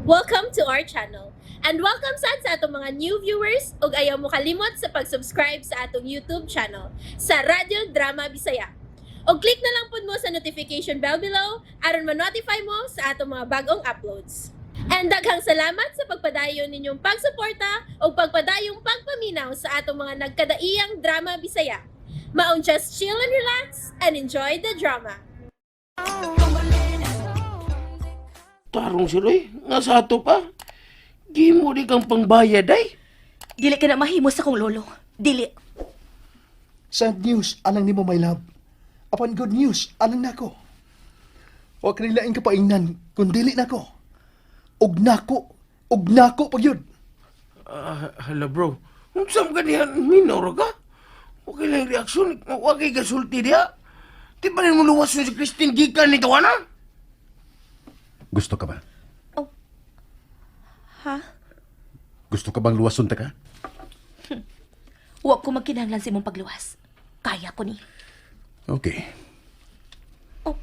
Welcome to our channel. And welcome sa atong mga new viewers ug ayaw mo kalimot sa pag-subscribe sa atong YouTube channel sa Radio Drama Bisaya. O click na lang pud mo sa notification bell below aron ma-notify mo sa atong mga bagong uploads. And daghang salamat sa pagpadayon ninyong pagsuporta o pagpadayong pagpaminaw sa atong mga nagkadaiyang Drama Bisaya. Maong just chill and relax and enjoy the drama. Tarong sila nga sa ato pa. Di mo di kang pangbayad ay. Dili ka na mahimo sa kong lolo. Dili. Sad news, anang nimo my love. Apan good news, anang nako. Wa kanilaing kapaingnan, kung dili nako. Og nako pag yun. Hala bro, kung saan ka niyan, minor ka? Okay lang reaksyon, huwag kay kasulti diya. Di ba rin mo luwas si Christine Gikan nito, ana? Gusto ka ba? Oh. Ha? Gusto ka bang luwason ta ka? Huwag ko magkinahanglan sa imong pagluwas. Kaya ko ni. Okay. Oh.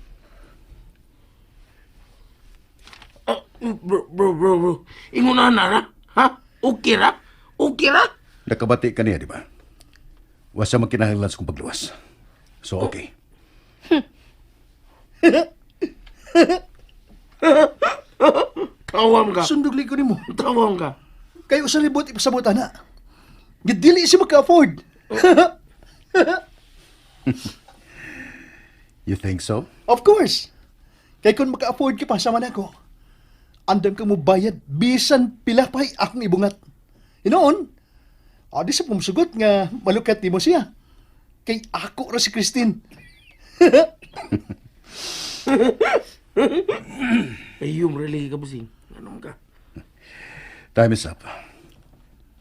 Bro. Ingunahan na ra? Ha? Okay ra? Okay ra? Nakabati ka niya, di ba? Wasa magkinahanglan sa kong pagluwas. So, okay. Tawam ka. Sundugli ko nimo. Tawam ka. Kayo sa libot ipasabot ana. Gidili si maka-afford. You think so? Of course. Kay kung maka-afford ka pa sama nako. Andam ka mo bayad bisan pila pa'y akong ibungat. Hinoon, di sa pumsugot nga malukat ni mo siya. Kay ako ra si Christine. Ayun, really ka busing. Anong ka? Time is up.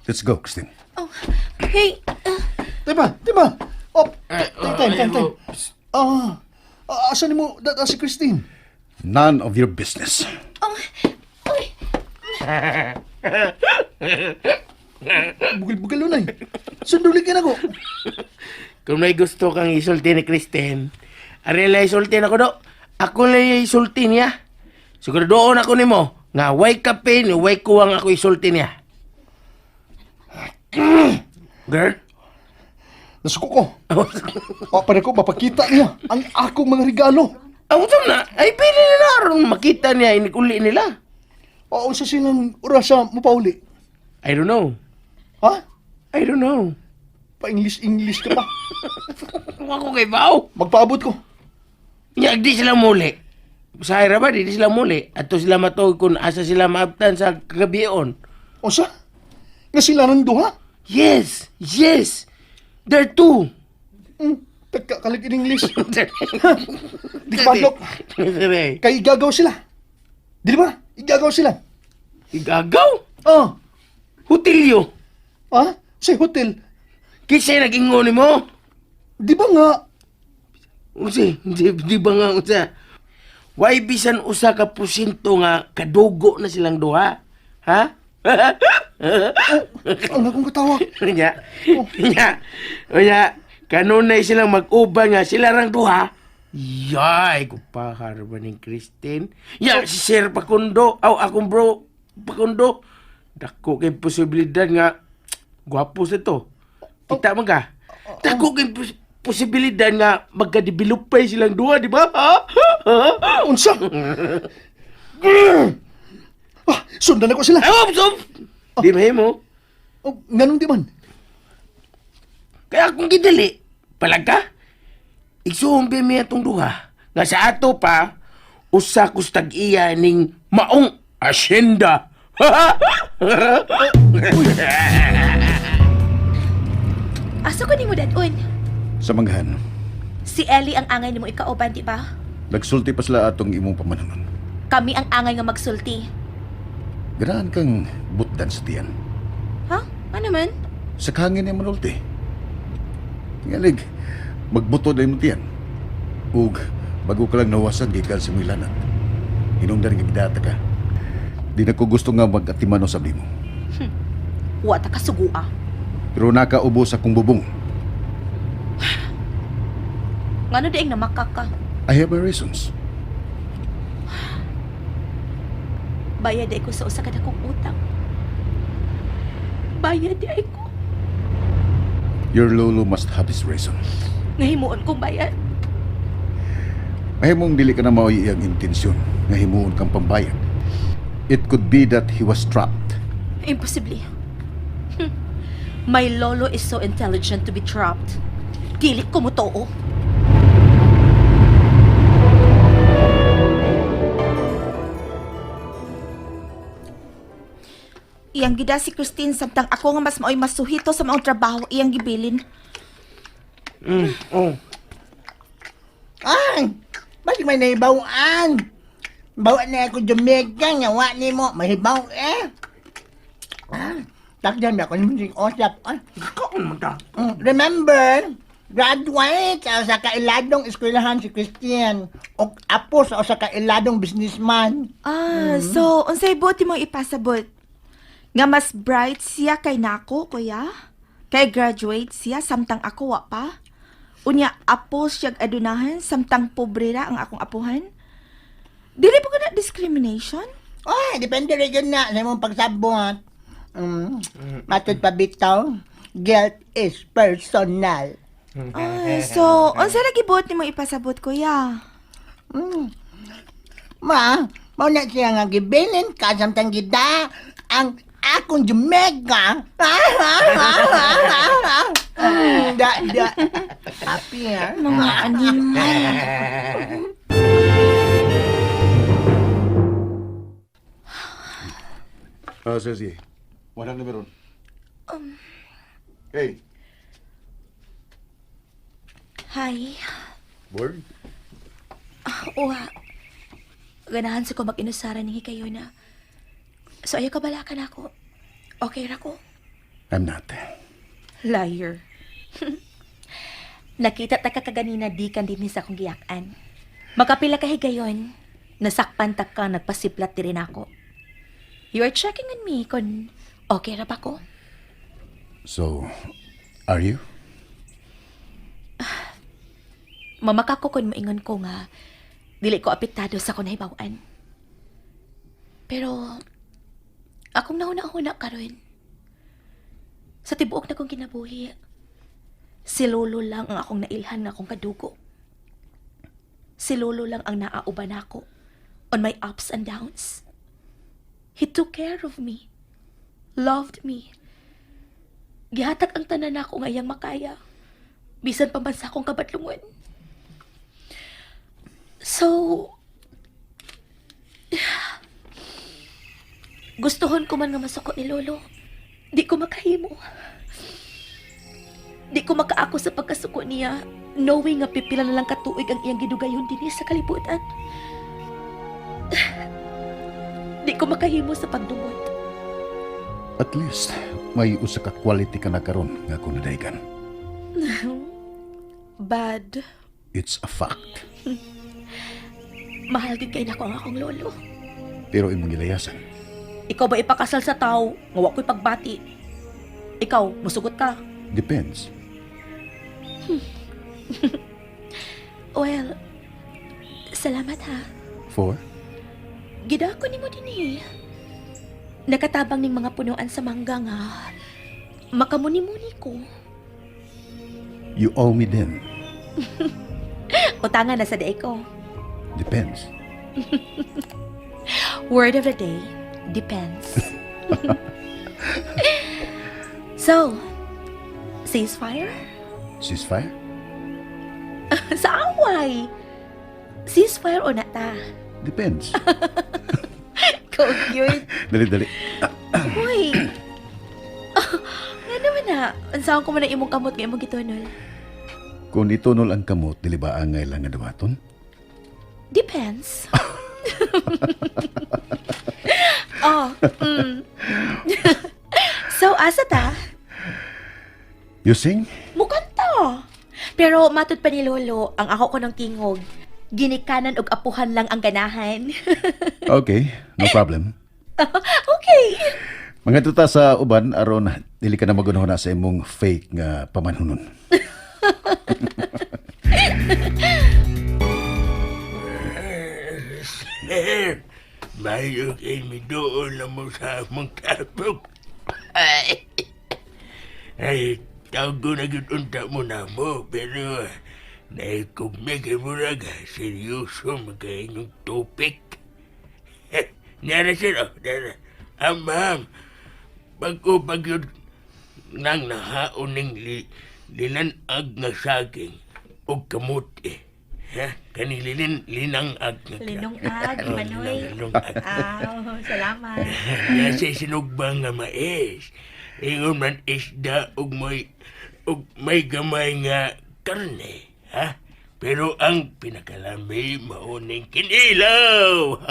Let's go, Christine. Oh. Hey. Diba? Oh, time. bro. Asan mo data si Christine? None of your business. Oh. Uy. Bugil-bugil nun ay. Sunduli ka na ko. Kung may gusto kang isulti ni Kristen, arela isulti na ko do. Ako lang isulti niya. Siguro doon ako nimo nga way kape ni way kuwang ako isulti niya. Girl? Nasuko ko. Para ko mapakita niya ang akong mga regalo. Ang na, ay pili nila aron makita niya inikuli nila. O sa silang orasa mo pauli. I don't know. Ha? I don't know. Pa-English ka pa. Huwag ko kay Bao. Magpaabot ko. Nya, di sila muli. Sa Hira ba, di sila muli. At to sila matog kung asa sila maabtan sa kagabion. O sa? Nga sila ng duha? Yes! There are two. Tagkakalig in English. Di ka padlok. Sabi, Kay igagaw sila. Di ba? Igagaw sila. igagaw? Ah. Hotelyo. Ha? Sa hotel. Kisa'y nag-ingon mo? Di ba nga? Di ba nga usa? Why bisan usa ka porsyento nga kadugo na silang duha? Ha? Ang akong katawa. Nya, kanunay silang mag-uban nga sila rang duha. Yay, kupahar ba ni Christine? Ya, si Sir Pakundo, akong bro, Pakundo. Dako kay posibilidad nga, gwapo sa to. Kita man ka? Dako kay posibilidad nga magka-developay silang duha, di ba? Unsa? Sundan ako sila. Ay, opsom! Di mahimo. Oh, ganun di man. Kaya kung gidali, palag ka? Igsuhumbi mi atong duha. Nga sa ato pa, usa kustag iya ning maong asyenda. Asa ko ni mo dadon? Sa manghan, Si Ellie ang angay ni mo ikauban, di ba? nagsulti pa sila atong imong pamananon. Kami ang angay nga magsulti. Ganahan kang butdan sa tiyan. Ha? Ano man? Sa kahangin niya manulti. Ngalig, magbuto na yung tiyan. Ug, bago ka lang nawasan, gikan sa milanat. Hinungdan nga gidata ka. Di na ko gusto nga mag-atimano sa mo. Wata ka sugua. Pero nakaubo sa kong bubong. Ngano diing namakak ka? I have my reasons. Bayad ay ko sa usa ka dakong utang. Bayad ay ko. Your lolo must have his reason. Nahimuon kong bayad. Mahimong dili ka na mao iyang intensyon nga himuon kang pambayad. It could be that he was trapped. Imposible. My lolo is so intelligent to be trapped. Dili ko mo too. Iyang gida si Christine samtang ako nga mas maoy masuhito sa maong trabaho iyang gibilin. Oh. Ay! Bakit may nahibawaan? Bawa na ako Jamaica, ngawa ni mo, mahibaw eh. Takdan mo ako ni Musing Osap. Kaon mo ta. Remember, graduate sa kailadong eskwelahan si Christian o apo sa kailadong businessman. So, unsay buti mo ipasabot? Nga mas bright siya kay nako, kuya? Kay graduate siya, samtang ako wa pa? Unya, apo siyag adunahan, samtang pobre ra ang akong apuhan? Dili po ka na discrimination? Ay, depende rin yun na sa mong pagsabot. Matod pa bitaw, guilt is personal. So, unsay lagi buti mo ipasabot, kuya? Mao na siya nga gibilin ka samtang gida ang akong Jamaica. Happy ha? Mga animal. Sergi, walang numero. Hey, Hi. board? Uwa. Ganahan sa ko mag-inusara ni kayo na. So ayaw ka balakan ako. Okay ra ko. I'm not. Liar. Nakita ta ka kaganina di kan din sa akong giyakan. Makapila ka higayon. Nasakpan ta ka nagpasiplat di rin ako. You are checking on me kung okay ra ba ko? So, are you? Mamaka ko kung maingon ko nga dili ko apektado sa kung nahibawan. Pero akong nauna-una karon. Sa tibuok na kong kinabuhi, si Lolo lang ang akong nailhan na akong kadugo. Si Lolo lang ang naauban ako on my ups and downs. He took care of me, loved me. Gihatag ang tanan ako ngayang makaya, bisan pa man sa akong kabatlungon. So, gustuhon ko man nga masuko ni Lolo. Di ko makahimo. Di ko makaako sa pagkasuko niya, knowing nga pipila na lang katuig ang iyang gidugayon din sa kalibutan. Di ko makahimo sa pagdumot. At least, may usa ka quality ka na karon nga kung nadaygan. Bad. It's a fact. Mahal gid kay nako ang akong lolo. Pero imong gilayasan. Ikaw ba ipakasal sa tao nga wa ko'y pagbati? Ikaw, musugot ka. Depends. Well, salamat ha. For? Gidako nimo dinhi. Nakatabang ning mga punuan sa mangga nga makamuni-muni ko. You owe me then. Utangan na sa day ko. Depends. Word of the day, depends. So, ceasefire? Ceasefire? Sa away. Ceasefire o nata? Depends. Cute. Dali. Uy. Nga naman na. Ansahan ko man ang imong kamot nga imong gitunol. Kung itunol ang kamot, dili ba angay lang nga dawaton? Depends. Oh. So, asa ta? You sing? Mukanta. Pero matod pa ni Lolo, ang ako ko ng tingog. Ginikanan og apuhan lang ang ganahan. Okay, no problem. Okay. Mga tuta sa uban, aron, dili ka na magunahon na sa imong fake nga pamanhunon. Mayo kay mi doon na mo sa among tapok. Ay, tawag ko na unta mo na mo, pero naikugme kay murag, seryoso magkainyong topik. Nara sila, nara. Ma'am, pag yun nang nahaon ng linanag nga saging o kamuti. Ha? Kani linangag nga. Linongag, Manoy. Linangag. Salamat. Nasa sinugbang nga mais. Ingon man isda ug may gamay nga karne, ha? Pero ang pinakalami mauning kinilaw.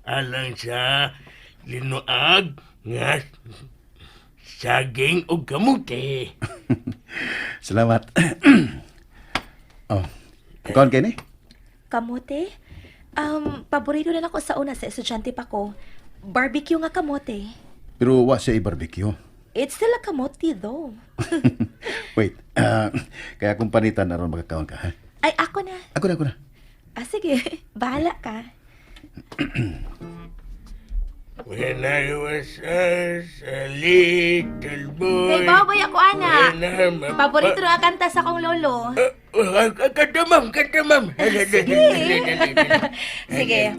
Alang sa linuag nga saging ug kamuti. Salamat. Oh, kaon kay ni? Kamote? Paborito na ako sa una sa estudyante pa ko. Barbecue nga kamote. Pero wa siya i-barbecue. It's still a kamote though. Wait, kaya kung panitan na ron magkakaon ka, ha? Ay, ako na. Ako na. Sige. Bahala ka. When I was a little boy. Hey, baboy ako, ana. when I'm a Paborito na kanta sa kong lolo. Kanta, ma'am. Sige.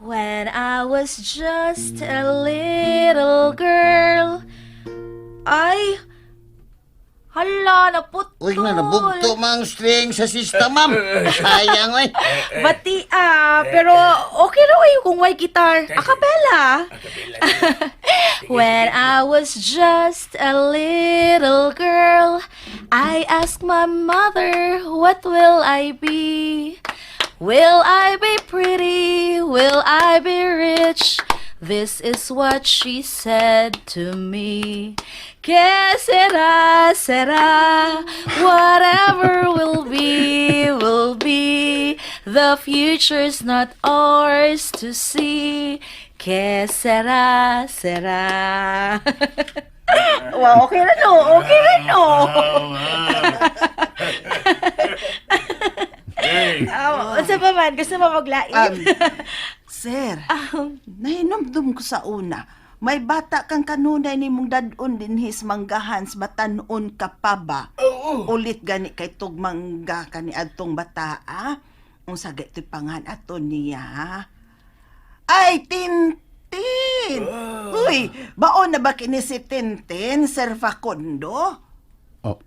When I was just a little girl. Ay! Hala, naputol. Uy, na nabugto mang string sa sista, ma'am. Sayang, oy. Bati, pero okay na kung may guitar. Acapella. When I was just a little girl, I asked my mother, what will I be? Will I be pretty? Will I be rich? This is what she said to me. Que será, será, whatever will be. The future's not ours to see. Que será, será. Wow, okay na no, okay na no. Sa pa man, gusto mo maglain? Sir, nahinomdum ko sa una. May bata kang kanunay ni mong dadon din his manggahans batanon ka pa ba? Ulit gani kay tug mangga ka ni adtong bata, Unsa gay pangan ato niya? Ay, Tintin! Uy, baon na ba kini si Tintin, Sir Facundo? Oh.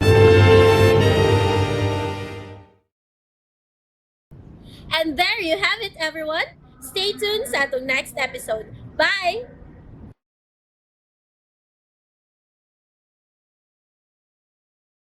And there you have it, everyone. Stay tuned sa atong next episode. Bye!